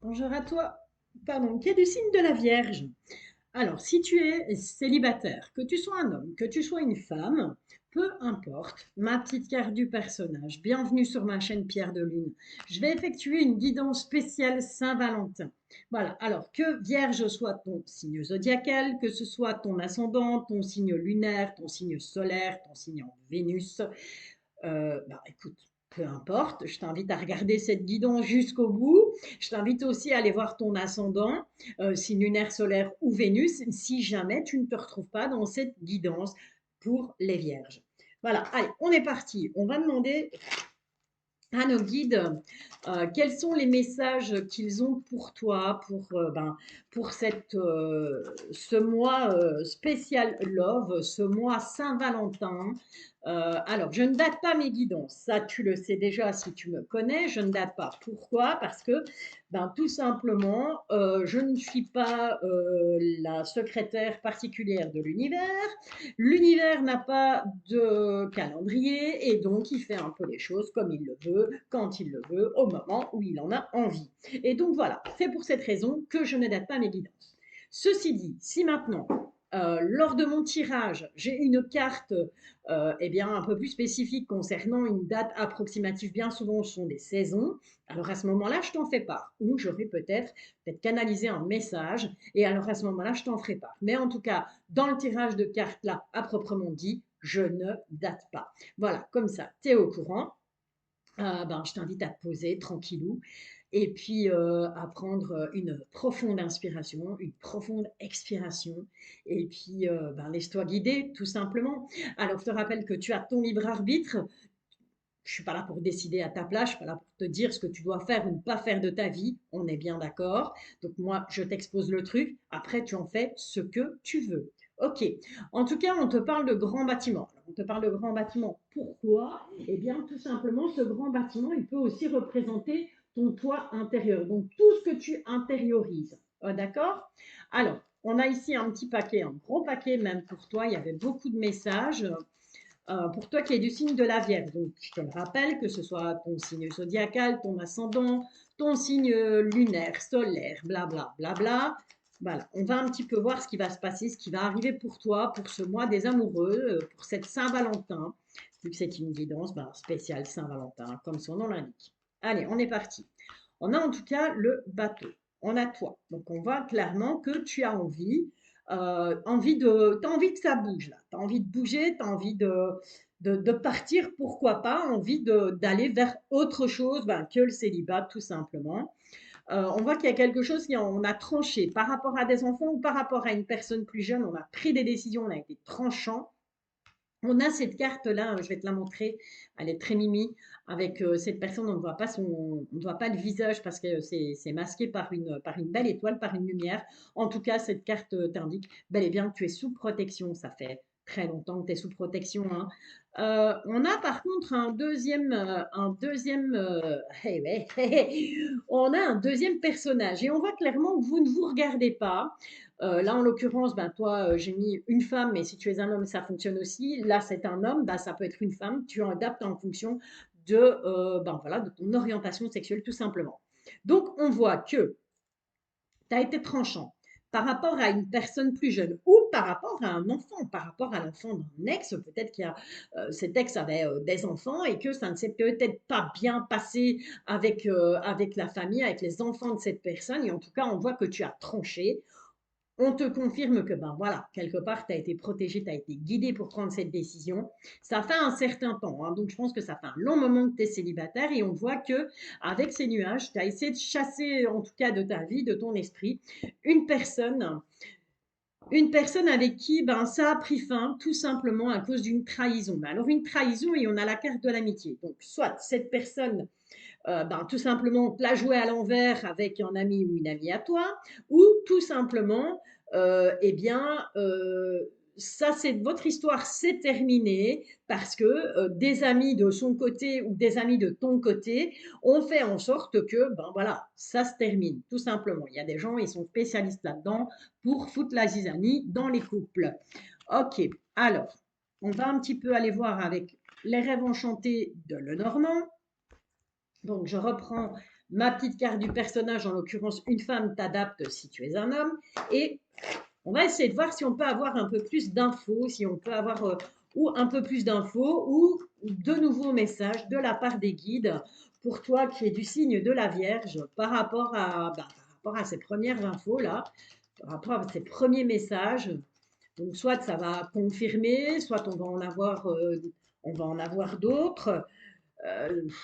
Bonjour à toi. Pardon, qui est du signe de la Vierge. Alors, si tu es célibataire, que tu sois un homme, que tu sois une femme, peu importe, ma petite carte du personnage, bienvenue sur ma chaîne Pierre de Lune. Je vais effectuer une guidance spéciale Saint-Valentin. Voilà, alors que Vierge soit ton signe zodiacal, que ce soit ton ascendant, ton signe lunaire, ton signe solaire, ton signe en Vénus, écoute, peu importe, je t'invite à regarder cette guidance jusqu'au bout. Je t'invite aussi à aller voir ton ascendant, si lunaire, solaire ou Vénus, si jamais tu ne te retrouves pas dans cette guidance pour les vierges. Voilà, allez, on est parti. On va demander à nos guides quels sont les messages qu'ils ont pour toi, pour ce mois spécial Love, ce mois Saint-Valentin. Alors, je ne date pas mes guidances, ça tu le sais déjà si tu me connais, je ne date pas. Pourquoi? Parce que tout simplement, je ne suis pas la secrétaire particulière de l'univers. L'univers n'a pas de calendrier et donc il fait un peu les choses comme il le veut, quand il le veut, au moment où il en a envie. Et donc voilà, c'est pour cette raison que je ne date pas mes guidances. Ceci dit, si maintenant, lors de mon tirage, j'ai une carte un peu plus spécifique concernant une date approximative, bien souvent ce sont des saisons, alors à ce moment-là, je t'en fais part. Ou je vais peut-être canaliser un message et alors à ce moment-là, je t'en ferai part. Mais en tout cas, dans le tirage de cartes là, à proprement dit, je ne date pas. Voilà, comme ça, tu es au courant. Je t'invite à te poser tranquillou et puis à prendre une profonde inspiration, une profonde expiration et puis laisse-toi guider tout simplement. Alors je te rappelle que tu as ton libre arbitre. Je suis pas là pour décider à ta place, je suis pas là pour te dire ce que tu dois faire ou ne pas faire de ta vie, on est bien d'accord. Donc moi, je t'expose le truc, après tu en fais ce que tu veux. Ok, en tout cas, on te parle de grands bâtiments. Alors, on te parle de grands bâtiments. Pourquoi? Eh bien, tout simplement, ce grand bâtiment, il peut aussi représenter ton toit intérieur. Donc, tout ce que tu intériorises. D'accord? Alors, on a ici un petit paquet, un gros paquet même pour toi. Il y avait beaucoup de messages pour toi qui es du signe de la Vierge. Donc, je te le rappelle, que ce soit ton signe zodiacal, ton ascendant, ton signe lunaire, solaire, blabla, blabla. Voilà, on va un petit peu voir ce qui va se passer, ce qui va arriver pour toi, pour ce mois des amoureux, pour cette Saint-Valentin, vu que c'est une guidance spéciale Saint-Valentin, comme son nom l'indique. Allez, on est parti. On a en tout cas le bateau. On a toi. Donc, on voit clairement que tu as t'as envie que ça bouge là. Tu as envie de bouger, tu as envie de partir, pourquoi pas, envie d'aller vers autre chose que le célibat, tout simplement. On voit qu'il y a quelque chose on a tranché par rapport à des enfants ou par rapport à une personne plus jeune. On a pris des décisions, on a été tranchant. On a cette carte-là, je vais te la montrer, elle est très mimi, avec cette personne, on ne voit pas le visage parce que c'est masqué par une belle étoile, par une lumière. En tout cas, cette carte t'indique bel et bien que tu es sous protection, ça fait très longtemps que tu es sous protection, hein. On a par contre on a un deuxième personnage et on voit clairement que vous ne vous regardez pas. Là, en l'occurrence, toi, j'ai mis une femme, mais si tu es un homme, ça fonctionne aussi. Là, c'est un homme, ça peut être une femme. Tu en adaptes en fonction de ton orientation sexuelle, tout simplement. Donc, on voit que tu as été tranchant par rapport à une personne plus jeune ou par rapport à un enfant, par rapport à l'enfant d'un ex, peut-être cet ex avait des enfants et que ça ne s'est peut-être pas bien passé avec la famille, avec les enfants de cette personne. Et en tout cas, on voit que tu as tranché, on te confirme que, voilà, quelque part, tu as été protégé, tu as été guidé pour prendre cette décision. Ça fait un certain temps, hein, donc je pense que ça fait un long moment que tu es célibataire et on voit que avec ces nuages, tu as essayé de chasser, en tout cas de ta vie, de ton esprit, une personne, une personne avec qui ça a pris fin tout simplement à cause d'une trahison. Alors une trahison et on a la carte de l'amitié. Donc soit cette personne tout simplement te la jouer à l'envers avec un ami ou une amie à toi, ou tout simplement, ça c'est votre histoire, c'est terminé parce que des amis de son côté ou des amis de ton côté ont fait en sorte que voilà, ça se termine tout simplement. Il y a des gens, ils sont spécialistes là-dedans pour foutre la zizanie dans les couples. Ok, alors on va un petit peu aller voir avec les rêves enchantés de Lenormand. Donc, je reprends ma petite carte du personnage, en l'occurrence une femme, t'adapte si tu es un homme. Et on va essayer de voir si on peut avoir un peu plus d'infos, si on peut avoir ou un peu plus d'infos ou de nouveaux messages de la part des guides pour toi qui es du signe de la Vierge par rapport à ces premières infos là, par rapport à ces premiers messages. Donc soit ça va confirmer, soit on va en avoir d'autres.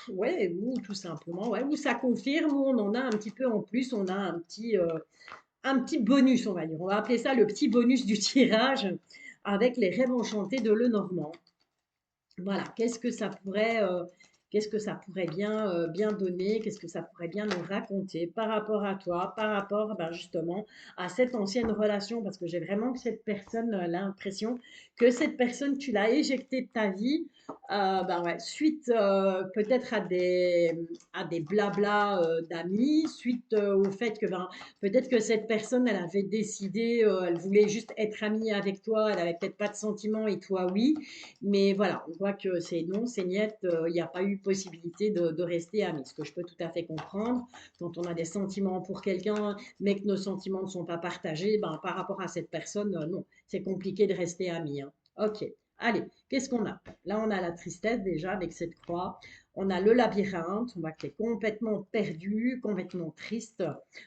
Ouais, ou tout simplement, ouais, ou ça confirme, ou on en a un petit peu en plus, on a un petit bonus, on va dire. On va appeler ça le petit bonus du tirage avec les rêves enchantés de Lenormand. Voilà, qu'est-ce que ça pourrait bien, bien donner, qu'est-ce que ça pourrait bien nous raconter par rapport à toi, par rapport ben, justement à cette ancienne relation, parce que j'ai vraiment que cette personne, l'impression que cette personne, tu l'as éjectée de ta vie, ben ouais, suite peut-être à des blablas d'amis, suite au fait que ben, peut-être que cette personne, elle avait décidé, elle voulait juste être amie avec toi, elle avait peut-être pas de sentiments et toi oui, mais voilà, on voit que c'est non, c'est niet, il n'y a pas eu possibilité de rester amis. Ce que je peux tout à fait comprendre, quand on a des sentiments pour quelqu'un, mais que nos sentiments ne sont pas partagés, ben, par rapport à cette personne, non, c'est compliqué de rester amis, hein. Ok, allez, qu'est-ce qu'on a? Là, on a la tristesse déjà avec cette croix. On a le labyrinthe, on voit que tu es complètement perdu, complètement triste.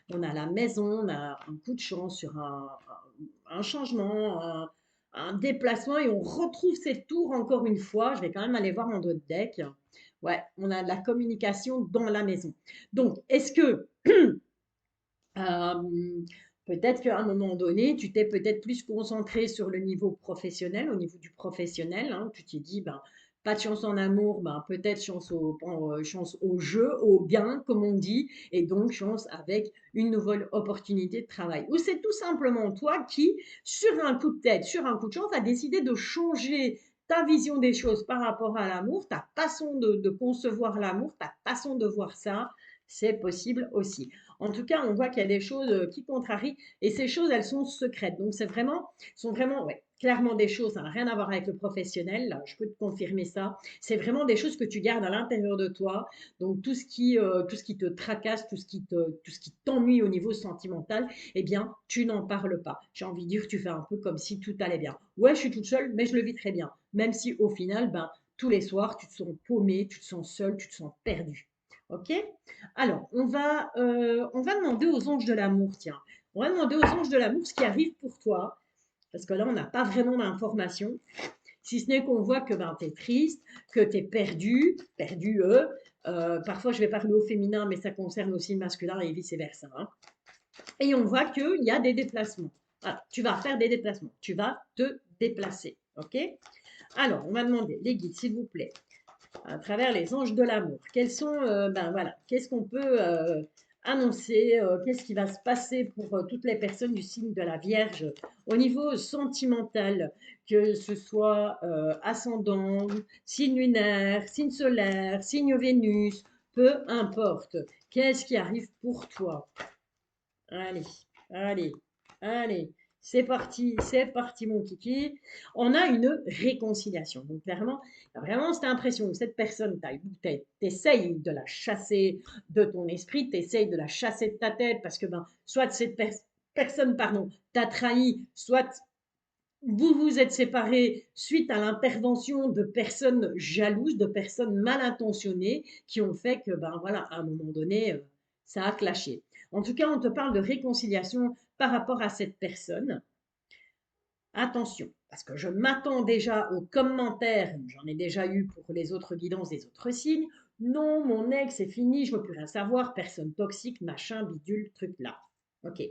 On a la maison, on a un coup de chance sur un changement, un déplacement et on retrouve cette tour encore une fois. Je vais quand même aller voir mon d'autres deck. Ouais, on a de la communication dans la maison. Donc, est-ce que peut-être qu'à un moment donné, tu t'es peut-être plus concentré sur le niveau professionnel, au niveau du professionnel, hein, tu t'es dit, ben, pas de chance en amour, ben, peut-être chance au jeu, au gain, comme on dit, et donc chance avec une nouvelle opportunité de travail. Ou c'est tout simplement toi qui, sur un coup de tête, sur un coup de chance, a décidé de changer ta vision des choses par rapport à l'amour, ta façon de concevoir l'amour, ta façon de voir ça, c'est possible aussi. En tout cas, on voit qu'il y a des choses qui contrarient et ces choses, elles sont secrètes. Donc, sont vraiment, ouais, clairement des choses, ça n'a rien à voir avec le professionnel, là, je peux te confirmer ça. C'est vraiment des choses que tu gardes à l'intérieur de toi. Donc, tout ce qui te tracasse, tout ce qui t'ennuie au niveau sentimental, eh bien, tu n'en parles pas. J'ai envie de dire, tu fais un peu comme si tout allait bien. Ouais, je suis toute seule, mais je le vis très bien. Même si au final, ben, tous les soirs, tu te sens paumé, tu te sens seul, tu te sens perdu. Ok? Alors, on va demander aux anges de l'amour, tiens. On va demander aux anges de l'amour ce qui arrive pour toi, parce que là, on n'a pas vraiment d'informations, si ce n'est qu'on voit que ben, tu es triste, que tu es perdu, perdu eux. Parfois, je vais parler au féminin, mais ça concerne aussi le masculin et vice-versa, hein. Et on voit qu'il y a des déplacements. Voilà, tu vas faire des déplacements, tu vas te déplacer, ok? Alors, on va demander, les guides, s'il vous plaît, à travers les anges de l'amour. Ben voilà, qu'est-ce qu'on peut annoncer, qu'est-ce qui va se passer pour toutes les personnes du signe de la Vierge au niveau sentimental, que ce soit ascendant, signe lunaire, signe solaire, signe Vénus, peu importe. Qu'est-ce qui arrive pour toi? Allez, allez, allez. C'est parti mon kiki. On a une réconciliation. Donc clairement, il y a vraiment cette impression que cette personne, tu essayes de la chasser de ton esprit, tu essayes de la chasser de ta tête parce que ben, soit personne pardon, t'a trahi, soit vous vous êtes séparés suite à l'intervention de personnes jalouses, de personnes mal intentionnées qui ont fait que, ben voilà, à un moment donné, ça a clashé. En tout cas, on te parle de réconciliation par rapport à cette personne. Attention, parce que je m'attends déjà aux commentaires, j'en ai déjà eu pour les autres guidances des autres signes. Non, mon ex, c'est fini, je ne veux plus rien savoir, personne toxique, machin, bidule, truc là. Ok.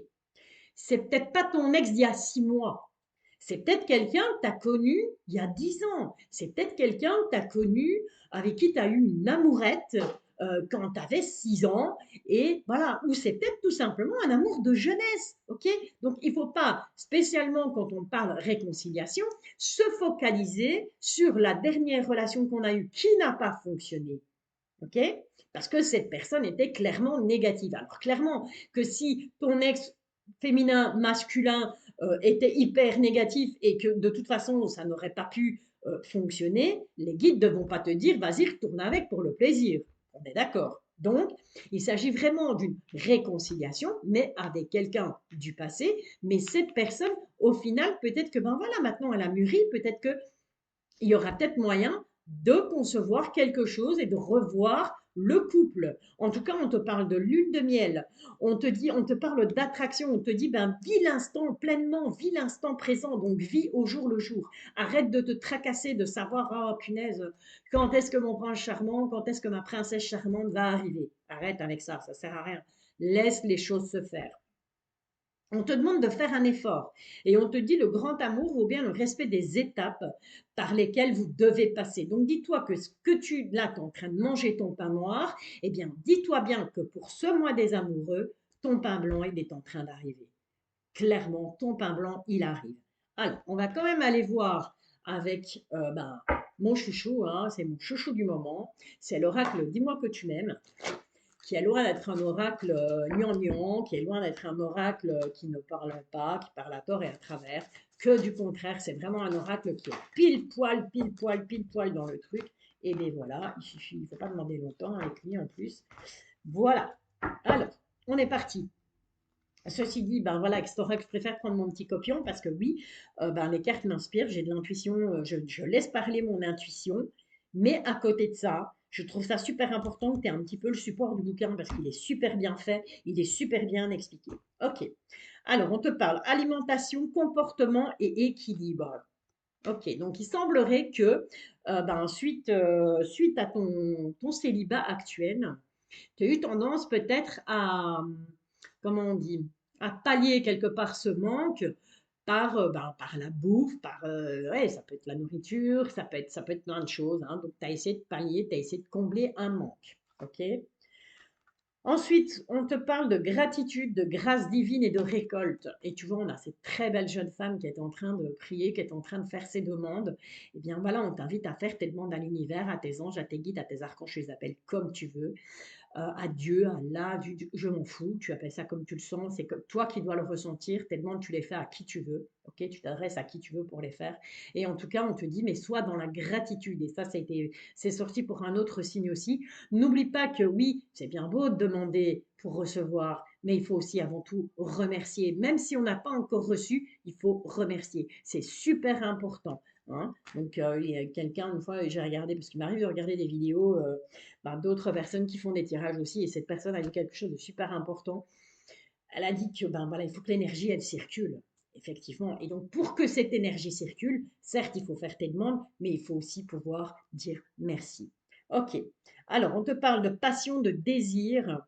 C'est peut-être pas ton ex d'il y a 6 mois. C'est peut-être quelqu'un que tu as connu il y a 10 ans. C'est peut-être quelqu'un que tu as connu avec qui tu as eu une amourette quand tu avais 6 ans. Et voilà, ou c'est peut-être tout simplement un amour de jeunesse. Ok. Donc il ne faut pas, spécialement quand on parle réconciliation, se focaliser sur la dernière relation qu'on a eue qui n'a pas fonctionné. Ok. Parce que cette personne était clairement négative. Alors clairement que si ton ex féminin, masculin était hyper négatif et que de toute façon ça n'aurait pas pu fonctionner, les guides ne vont pas te dire vas-y retourne avec pour le plaisir. On est d'accord. Donc, il s'agit vraiment d'une réconciliation, mais avec quelqu'un du passé. Mais cette personne, au final, peut-être que, ben voilà, maintenant elle a mûri, peut-être que il y aura peut-être moyen de concevoir quelque chose et de revoir le couple. En tout cas, on te parle de lune de miel, on te dit, on te parle d'attraction, on te dit, ben, vis l'instant pleinement, vis l'instant présent, donc vis au jour le jour. Arrête de te tracasser, de savoir, oh punaise, quand est-ce que mon prince charmant, quand est-ce que ma princesse charmante va arriver. Arrête avec ça sert à rien. Laisse les choses se faire. On te demande de faire un effort et on te dit le grand amour vaut bien le respect des étapes par lesquelles vous devez passer. Donc dis-toi que ce que là, tu es en train de manger ton pain noir, eh bien dis-toi bien que pour ce mois des amoureux, ton pain blanc, il est en train d'arriver. Clairement, ton pain blanc, il arrive. Alors, on va quand même aller voir avec ben, mon chouchou, hein, c'est mon chouchou du moment, c'est l'oracle Dis-moi que tu m'aimes qui est loin d'être un oracle gnangnan, qui est loin d'être un oracle qui ne parle pas, qui parle à tort et à travers, que du contraire, c'est vraiment un oracle qui est pile poil, pile poil, pile poil dans le truc. Et bien voilà, il ne faut pas demander longtemps avec lui en plus. Voilà. Alors, on est parti. Ceci dit, ben voilà, avec cet oracle, je préfère prendre mon petit copion parce que oui, ben les cartes m'inspirent, j'ai de l'intuition, je laisse parler mon intuition, mais à côté de ça, je trouve ça super important que tu aies un petit peu le support du bouquin parce qu'il est super bien fait, il est super bien expliqué. Ok, alors on te parle alimentation, comportement et équilibre. Ok, donc il semblerait que ben, suite à ton célibat actuel, tu as eu tendance peut-être à, comment on dit, à pallier quelque part ce manque par, ben, par la bouffe, par, ouais, ça peut être la nourriture, ça peut être plein de choses, hein. Donc, tu as essayé de pallier, tu as essayé de combler un manque. OK? Ensuite, on te parle de gratitude, de grâce divine et de récolte. Et tu vois, on a cette très belle jeune femme qui est en train de prier, qui est en train de faire ses demandes. Eh bien, voilà, on t'invite à faire tes demandes à l'univers, à tes anges, à tes guides, à tes archanges, tu les appelles comme tu veux à Dieu, à Allah, je m'en fous, tu appelles ça comme tu le sens, c'est comme toi qui dois le ressentir, tes demandes, tu les fais à qui tu veux, ok, tu t'adresses à qui tu veux pour les faire, et en tout cas, on te dit, mais sois dans la gratitude, et ça, c'est sorti pour un autre signe aussi. N'oublie pas que oui, c'est bien beau de demander pour recevoir, mais il faut aussi avant tout remercier, même si on n'a pas encore reçu, il faut remercier, c'est super important. Hein. Donc, il y a quelqu'un, une fois, j'ai regardé, parce qu'il m'arrive de regarder des vidéos ben, d'autres personnes qui font des tirages aussi. Et cette personne a dit quelque chose de super important. Elle a dit que ben, voilà, il faut que l'énergie, elle circule. Effectivement. Et donc, pour que cette énergie circule, certes, il faut faire tes demandes, mais il faut aussi pouvoir dire merci. Ok. Alors, on te parle de passion, de désir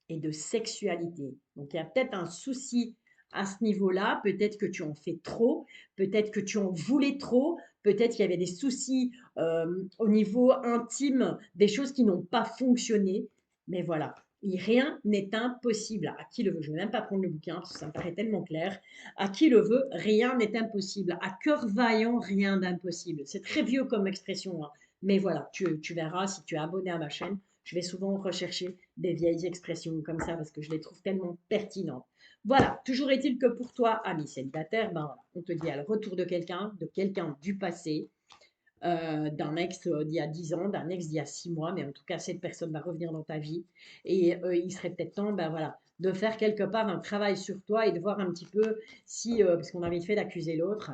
et de sexualité. Donc, il y a peut-être un souci à ce niveau-là. Peut-être que tu en fais trop, peut-être que tu en voulais trop, peut-être qu'il y avait des soucis au niveau intime, des choses qui n'ont pas fonctionné. Mais voilà, rien n'est impossible. À qui le veut? Je ne vais même pas prendre le bouquin parce que ça me paraît tellement clair. À qui le veut, rien n'est impossible. À cœur vaillant, rien d'impossible. C'est très vieux comme expression, hein. Mais voilà, tu verras si tu es abonné à ma chaîne. Je vais souvent rechercher des vieilles expressions comme ça parce que je les trouve tellement pertinentes. Voilà, toujours est-il que pour toi, ami célibataire, ben voilà, on te dit à le retour de quelqu'un du passé, d'un ex d'il y a 10 ans, d'un ex d'il y a 6 mois, mais en tout cas, cette personne va revenir dans ta vie. Et il serait peut-être temps, ben voilà, de faire quelque part un travail sur toi et de voir un petit peu si, parce qu'on a vite fait d'accuser l'autre,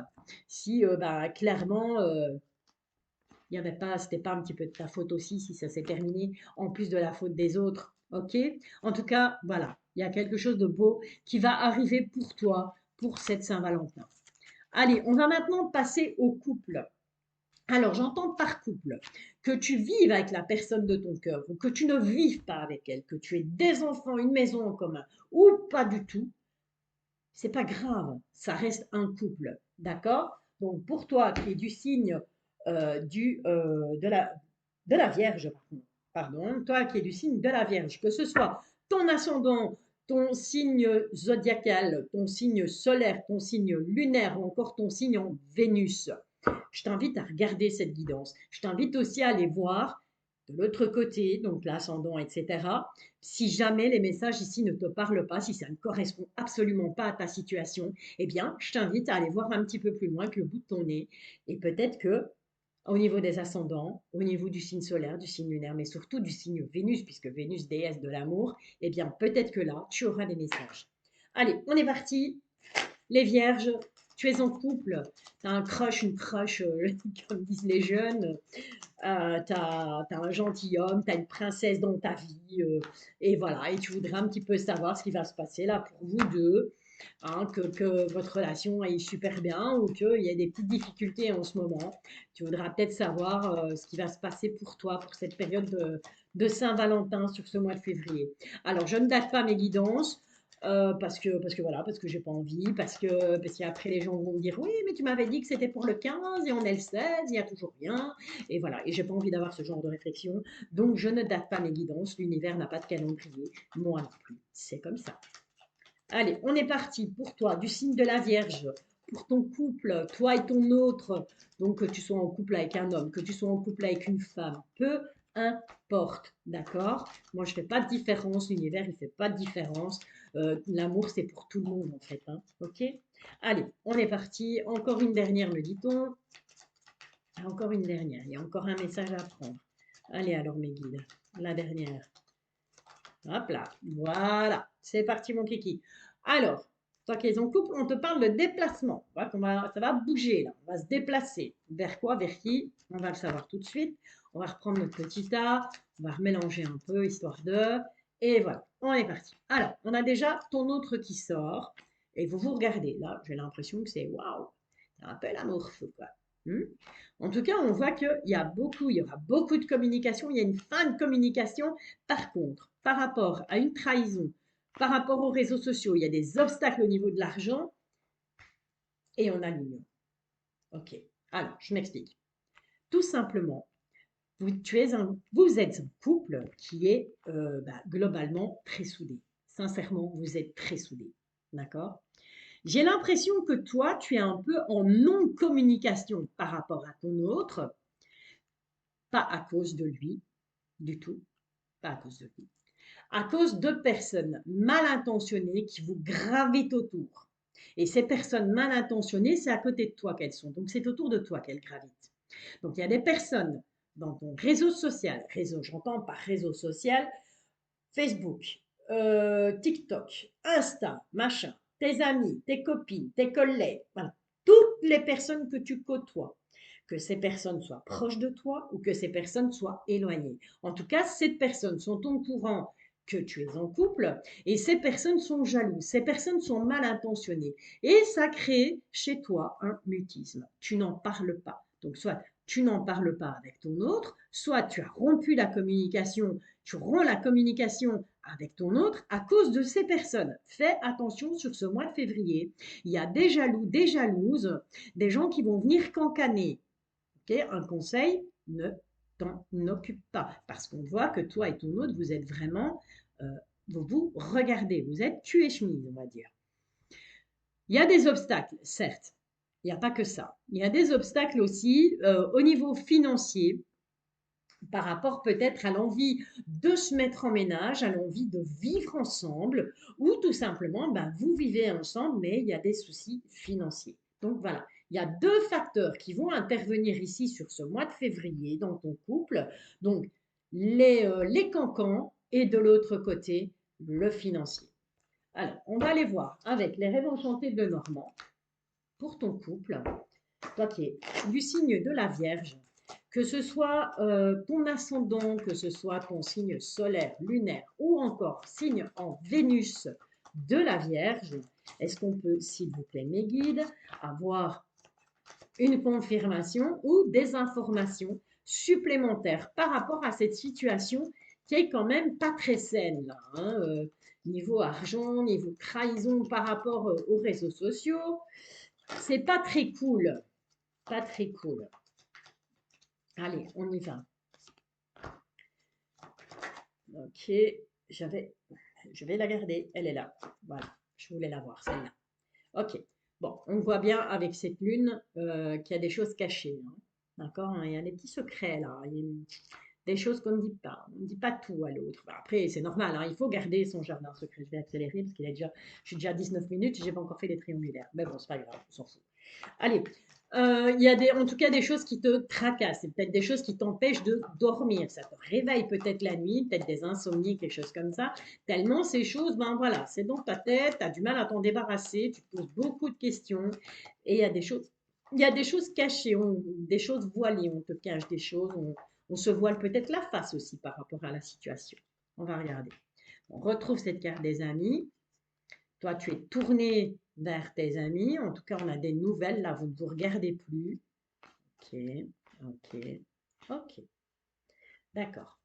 si ben, clairement, il y avait pas, c'était pas un petit peu de ta faute aussi si ça s'est terminé, en plus de la faute des autres. Ok? En tout cas, voilà, il y a quelque chose de beau qui va arriver pour toi pour cette Saint-Valentin. Allez, on va maintenant passer au couple. Alors, j'entends par couple que tu vives avec la personne de ton cœur ou que tu ne vives pas avec elle, que tu aies des enfants, une maison en commun ou pas du tout, c'est pas grave, ça reste un couple, d'accord? Donc pour toi qui es du signe de la Vierge, pardon, toi qui es du signe de la Vierge, que ce soit ton ascendant, ton signe zodiacal, ton signe solaire, ton signe lunaire ou encore ton signe en Vénus, je t'invite à regarder cette guidance. Je t'invite aussi à aller voir de l'autre côté, donc l'ascendant, etc. Si jamais les messages ici ne te parlent pas, si ça ne correspond absolument pas à ta situation, eh bien, je t'invite à aller voir un petit peu plus loin que le bout de ton nez. Et peut-être que au niveau des ascendants, au niveau du signe solaire, du signe lunaire, mais surtout du signe Vénus, puisque Vénus, déesse de l'amour, eh bien, peut-être que là, tu auras des messages. Allez, on est parti. Les vierges, tu es en couple, tu as un crush, une crush, comme disent les jeunes, tu as un gentilhomme, tu as une princesse dans ta vie, et voilà, et tu voudrais un petit peu savoir ce qui va se passer là pour vous deux, hein, que votre relation aille super bien ou qu'il y ait des petites difficultés en ce moment. Tu voudras peut-être savoir ce qui va se passer pour toi pour cette période de Saint-Valentin sur ce mois de février. Alors, je ne date pas mes guidances. Parce que voilà, parce que j'ai pas envie, parce qu'après les gens vont me dire oui, mais tu m'avais dit que c'était pour le 15 et on est le 16, il n'y a toujours rien. Et voilà, et j'ai pas envie d'avoir ce genre de réflexion. Donc je ne date pas mes guidances, l'univers n'a pas de calendrier, moi non plus. C'est comme ça. Allez, on est parti pour toi, du signe de la Vierge, pour ton couple, toi et ton autre, donc que tu sois en couple avec un homme, que tu sois en couple avec une femme, peu importe, d'accord? Moi, je ne fais pas de différence, l'univers, il ne fait pas de différence. L'amour, c'est pour tout le monde, en fait, hein, ok? Allez, on est parti. Encore une dernière, me dit-on. Encore une dernière, il y a encore un message à prendre. Allez, alors, mes guides, la dernière. Hop là, voilà, c'est parti mon kiki. Alors, toi qui es en couple, on te parle de déplacement. Ça va bouger là, on va se déplacer. Vers quoi, vers qui? On va le savoir tout de suite. On va reprendre notre petit tas, on va remélanger un peu, histoire de... Et voilà, on est parti. Alors, on a déjà ton autre qui sort. Et vous regardez, là, j'ai l'impression que c'est waouh, c'est un peu l'amour fou, quoi. Hmm. En tout cas, on voit il y aura beaucoup de communication, il y a une fin de communication. Par contre, par rapport à une trahison, par rapport aux réseaux sociaux, il y a des obstacles au niveau de l'argent et on a l'union. Ok, alors je m'explique. Tout simplement, vous êtes un couple qui est globalement très soudé. Sincèrement, vous êtes très soudés. D'accord? J'ai l'impression que toi, tu es un peu en non-communication par rapport à ton autre, pas à cause de lui, du tout, pas à cause de lui, à cause de personnes mal intentionnées qui vous gravitent autour. Et ces personnes mal intentionnées, c'est à côté de toi qu'elles sont. Donc, c'est autour de toi qu'elles gravitent. Donc, il y a des personnes dans ton réseau social, j'entends par réseau social, Facebook, TikTok, Insta, machin, tes amis, tes copines, tes collègues, voilà, toutes les personnes que tu côtoies, que ces personnes soient proches de toi ou que ces personnes soient éloignées. En tout cas, ces personnes sont au courant que tu es en couple et ces personnes sont jalouses, ces personnes sont mal intentionnées et ça crée chez toi un mutisme. Tu n'en parles pas. Donc, soit tu n'en parles pas avec ton autre, soit tu as rompu la communication, tu romps la communication avec ton autre à cause de ces personnes. Fais attention sur ce mois de février. Il y a des jaloux, des jalouses, des gens qui vont venir cancaner. Okay, un conseil, ne t'en occupe pas. Parce qu'on voit que toi et ton autre, vous êtes vraiment, vous vous regardez, vous êtes cul et chemise, on va dire. Il y a des obstacles, certes. Il n'y a pas que ça. Il y a des obstacles aussi au niveau financier par rapport peut-être à l'envie de se mettre en ménage, à l'envie de vivre ensemble, ou tout simplement, ben, vous vivez ensemble, mais il y a des soucis financiers. Donc voilà, il y a deux facteurs qui vont intervenir ici sur ce mois de février dans ton couple. Donc les cancans et de l'autre côté, le financier. Alors, on va aller voir avec les rêves enchantés de Normand pour ton couple, toi qui es du signe de la Vierge, que ce soit ton ascendant, que ce soit ton signe solaire, lunaire ou encore signe en Vénus de la Vierge, est-ce qu'on peut, s'il vous plaît, mes guides, avoir une confirmation ou des informations supplémentaires par rapport à cette situation qui est quand même pas très saine là, hein, niveau argent, niveau trahison par rapport aux réseaux sociaux, c'est pas très cool, pas très cool. Allez, on y va. Ok, je vais la garder. Elle est là. Voilà, je voulais la voir, celle-là. Ok, bon, on voit bien avec cette lune qu'il y a des choses cachées, hein. D'accord, hein, il y a des petits secrets là. Il y a des choses qu'on ne dit pas. On ne dit pas tout à l'autre. Bah, après, c'est normal, hein, il faut garder son jardin secret. Je vais accélérer parce qu'il est déjà, je suis déjà à 19 minutes et je n'ai pas encore fait les triangulaires. Mais bon, c'est pas grave, on s'en fout. Allez, Il y a en tout cas des choses qui te tracassent, c'est peut-être des choses qui t'empêchent de dormir. Ça te réveille peut-être la nuit, peut-être des insomnies, quelque chose comme ça. Tellement ces choses, ben voilà, c'est dans ta tête, tu as du mal à t'en débarrasser, tu te poses beaucoup de questions et il y a des choses cachées, des choses voilées, on te cache des choses, on se voile peut-être la face aussi par rapport à la situation. On va regarder. On retrouve cette carte des amis. Toi, tu es tourné vers tes amis. En tout cas, on a des nouvelles. Là, vous ne vous regardez plus. Ok, ok, ok. D'accord.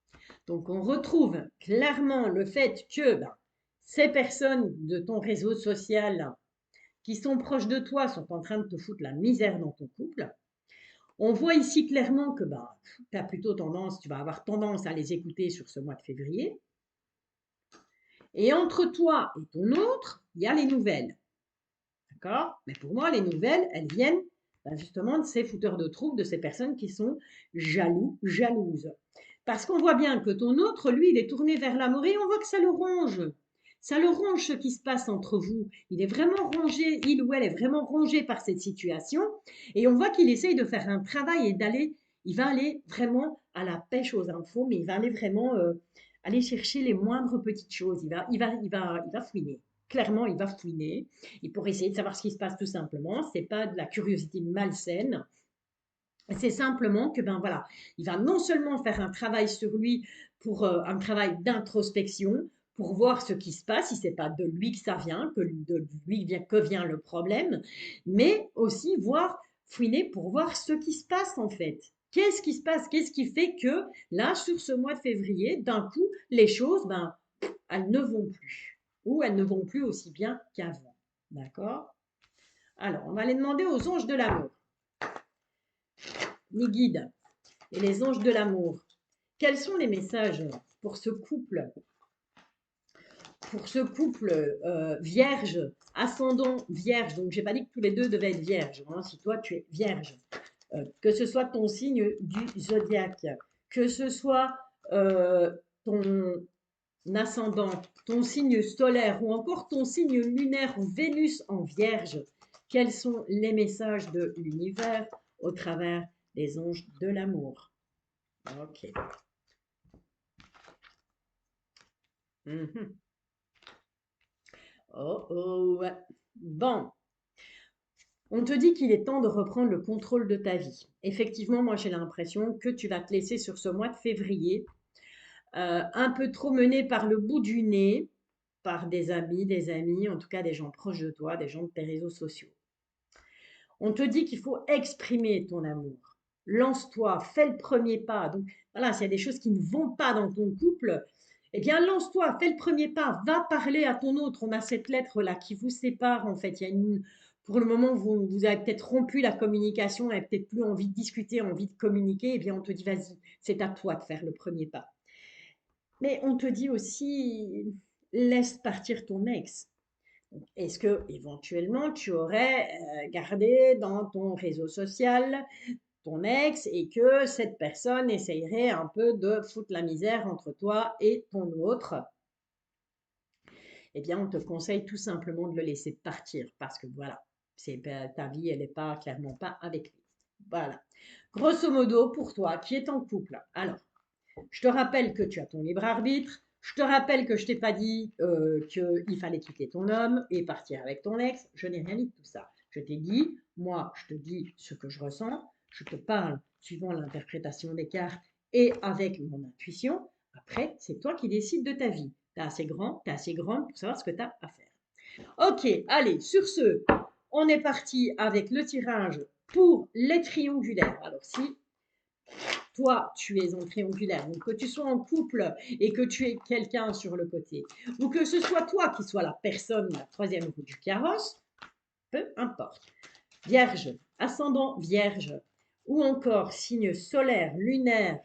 Donc, on retrouve clairement le fait que ben, ces personnes de ton réseau social qui sont proches de toi sont en train de te foutre la misère dans ton couple. On voit ici clairement que ben, tu vas avoir tendance à les écouter sur ce mois de février. Et entre toi et ton autre, il y a les nouvelles. D'accord? Mais pour moi, les nouvelles, elles viennent justement de ces fouteurs de troubles, de ces personnes qui sont jalouses. Parce qu'on voit bien que ton autre, lui, il est tourné vers l'amour et on voit que ça le ronge. Ça le ronge ce qui se passe entre vous. Il est vraiment rongé, il ou elle est vraiment rongé par cette situation. Et on voit qu'il essaye de faire un travail et il va aller vraiment à la pêche aux infos, mais il va aller vraiment aller chercher les moindres petites choses. Il va fouiner. Clairement, il va fouiner. Et pour essayer de savoir ce qui se passe tout simplement, c'est pas de la curiosité malsaine, c'est simplement que ben voilà, il va non seulement faire un travail sur lui pour un travail d'introspection pour voir ce qui se passe, si c'est pas de lui que ça vient, que de lui que vient le problème, mais aussi voir fouiner pour voir ce qui se passe en fait. Qu'est-ce qui se passe? Qu'est-ce qui fait que là, sur ce mois de février, d'un coup, les choses, ben, elles ne vont plus. Ou elles ne vont plus aussi bien qu'avant. D'accord? Alors, on va aller demander aux anges de l'amour, les guides et les anges de l'amour. Quels sont les messages pour ce couple, vierge, ascendant vierge? Donc, j'ai pas dit que tous les deux devaient être vierges. Hein, si toi, tu es vierge, que ce soit ton signe du zodiaque, que ce soit ton ascendant, ton signe solaire ou encore ton signe lunaire ou Vénus en vierge, quels sont les messages de l'univers au travers des anges de l'amour? Ok. Mhm. Oh oh. Bon, on te dit qu'il est temps de reprendre le contrôle de ta vie. Effectivement, moi j'ai l'impression que tu vas te laisser sur ce mois de février un peu trop mené par le bout du nez, par des amis, en tout cas des gens proches de toi, des gens de tes réseaux sociaux. On te dit qu'il faut exprimer ton amour. Lance-toi, fais le premier pas. Donc voilà, s'il y a des choses qui ne vont pas dans ton couple, eh bien lance-toi, fais le premier pas, va parler à ton autre. On a cette lettre-là qui vous sépare en fait. Pour le moment, vous avez peut-être rompu la communication, vous n'avez peut-être plus envie de discuter, envie de communiquer. Eh bien, on te dit, vas-y, c'est à toi de faire le premier pas. Mais on te dit aussi, laisse partir ton ex. Est-ce que éventuellement tu aurais gardé dans ton réseau social ton ex et que cette personne essayerait un peu de foutre la misère entre toi et ton autre? Eh bien, on te conseille tout simplement de le laisser partir parce que voilà, ta vie, elle n'est pas clairement pas avec lui. Voilà. Grosso modo, pour toi qui est en couple, alors, je te rappelle que tu as ton libre arbitre. Je te rappelle que je t'ai pas dit qu'il fallait quitter ton homme et partir avec ton ex. Je n'ai rien dit de tout ça. Je t'ai dit, moi, je te dis ce que je ressens. Je te parle suivant l'interprétation des cartes et avec mon intuition. Après, c'est toi qui décides de ta vie. Tu es assez grand, tu es assez grande pour savoir ce que tu as à faire. Ok, allez, sur ce, on est parti avec le tirage pour les triangulaires. Alors, si toi, tu es en triangulaire, donc que tu sois en couple et que tu aies quelqu'un sur le côté, ou que ce soit toi qui sois la personne, la troisième roue du carrosse, peu importe. Vierge, ascendant vierge, ou encore signe solaire, lunaire,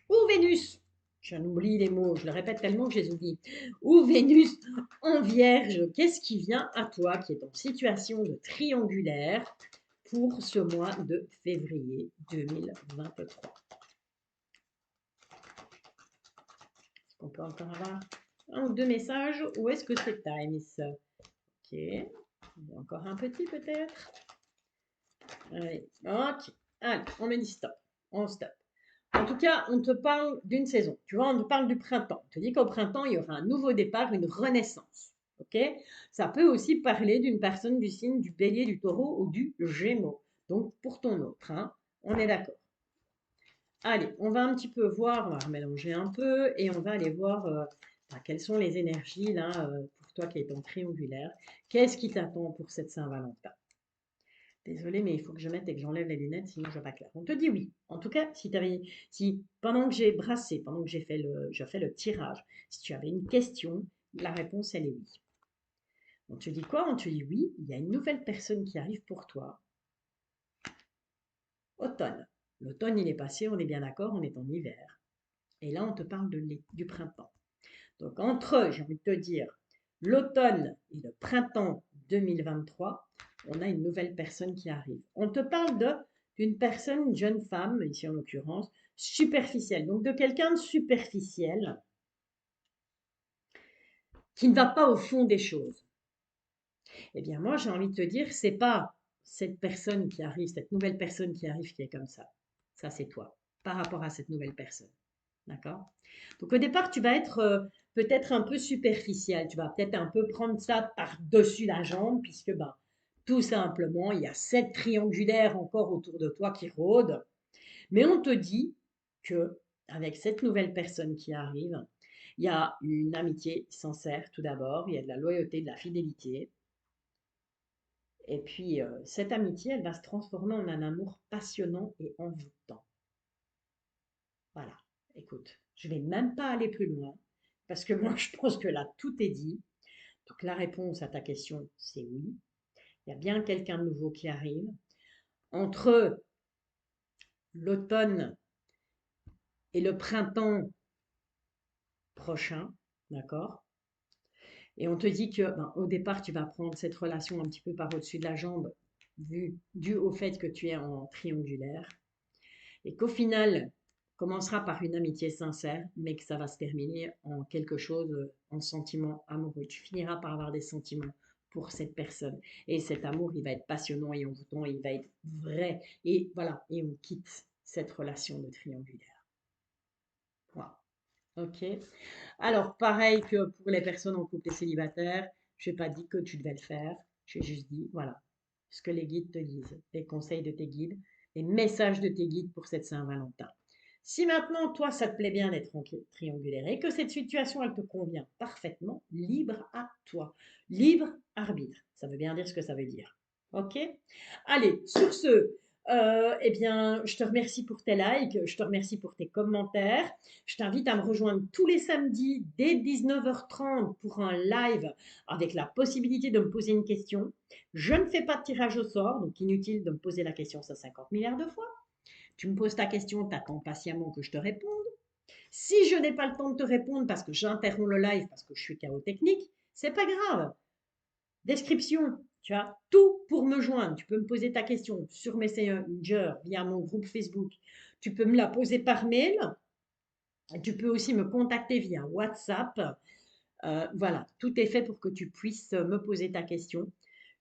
ou Vénus, j'en oublie les mots, je le répète tellement que je les oublie, ou Vénus en vierge, qu'est-ce qui vient à toi qui est en situation de triangulaire pour ce mois de février 2023? On peut encore avoir un ou deux messages. Où est-ce que c'est Times? Ok. Encore un petit peut-être. Allez, ok. Allez, on met dit stop. On stop. En tout cas, on te parle d'une saison. Tu vois, on te parle du printemps. On te dit qu'au printemps, il y aura un nouveau départ, une renaissance. Ok? Ça peut aussi parler d'une personne du signe du bélier, du taureau ou du gémeaux. Donc, pour ton autre, hein, on est d'accord. Allez, on va un petit peu voir, on va remélanger un peu et on va aller voir quelles sont les énergies là pour toi qui est en triangulaire. Qu'est-ce qui t'attend pour cette Saint-Valentin? Désolée, mais il faut que je mette et que j'enlève les lunettes, sinon je vois pas clair. On te dit oui. En tout cas, si pendant que j'ai brassé, pendant que j'ai fait le tirage, si tu avais une question, la réponse elle est oui. On te dit quoi? On te dit oui, il y a une nouvelle personne qui arrive pour toi. Automne. L'automne il est passé, on est bien d'accord, on est en hiver. Et là on te parle du printemps. Donc entre, j'ai envie de te dire, l'automne et le printemps 2023, on a une nouvelle personne qui arrive. On te parle d'une personne, une jeune femme, ici en l'occurrence, superficielle. Donc de quelqu'un de superficiel qui ne va pas au fond des choses. Eh bien moi, j'ai envie de te dire, c'est pas cette personne qui arrive, cette nouvelle personne qui arrive qui est comme ça. Ça, c'est toi, par rapport à cette nouvelle personne. D'accord? Donc au départ, tu vas être peut-être un peu superficiel. Tu vas peut-être un peu prendre ça par-dessus la jambe, puisque ben, tout simplement, il y a 7 triangulaires encore autour de toi qui rôdent. Mais on te dit que avec cette nouvelle personne qui arrive, il y a une amitié sincère tout d'abord, il y a de la loyauté, de la fidélité. Et puis cette amitié, elle va se transformer en un amour passionnant et envoûtant. Voilà, écoute, je vais même pas aller plus loin parce que moi, je pense que là, tout est dit. Donc la réponse à ta question, c'est oui. Il y a bien quelqu'un de nouveau qui arrive. Entre l'automne et le printemps prochain, d'accord? Et on te dit que, ben, au départ, tu vas prendre cette relation un petit peu par au-dessus de la jambe, dû au fait que tu es en triangulaire. Et qu'au final, commencera par une amitié sincère, mais que ça va se terminer en quelque chose, en sentiment amoureux. Tu finiras par avoir des sentiments pour cette personne. Et cet amour, il va être passionnant et envoûtant, et il va être vrai. Et voilà, et on quitte cette relation de triangulaire. Voilà. Ok. Alors, pareil que pour les personnes en couple et célibataires, je n'ai pas dit que tu devais le faire. J'ai juste dit, voilà, ce que les guides te disent, les conseils de tes guides, les messages de tes guides pour cette Saint-Valentin. Si maintenant, toi, ça te plaît bien d'être triangulaire et que cette situation, elle te convient parfaitement, libre à toi. Libre arbitre. Ça veut bien dire ce que ça veut dire. OK? Allez, sur ce, eh bien, je te remercie pour tes likes, je te remercie pour tes commentaires. Je t'invite à me rejoindre tous les samedis dès 19h30 pour un live avec la possibilité de me poser une question. Je ne fais pas de tirage au sort, donc inutile de me poser la question ça 50 milliards de fois. Tu me poses ta question, tu attends patiemment que je te réponde. Si je n'ai pas le temps de te répondre parce que j'interromps le live, parce que je suis chaos technique, c'est pas grave. Description, tu as tout pour me joindre. Tu peux me poser ta question sur Messenger, via mon groupe Facebook. Tu peux me la poser par mail. Tu peux aussi me contacter via WhatsApp. Voilà, tout est fait pour que tu puisses me poser ta question.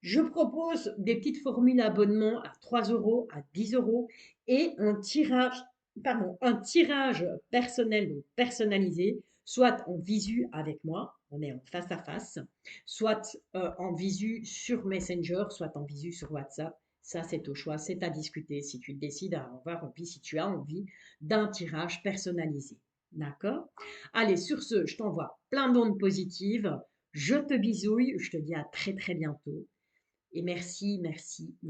Je propose des petites formules abonnement à 3 euros, à 10 euros et un tirage personnel, donc personnalisé, soit en visu avec moi, on est en face à face, soit en visu sur Messenger, soit en visu sur WhatsApp. Ça, c'est au choix, c'est à discuter si tu décides à avoir envie, si tu as envie d'un tirage personnalisé. D'accord? Allez, sur ce, je t'envoie plein d'ondes positives. Je te bisouille. Je te dis à très très bientôt. Et merci, merci, merci.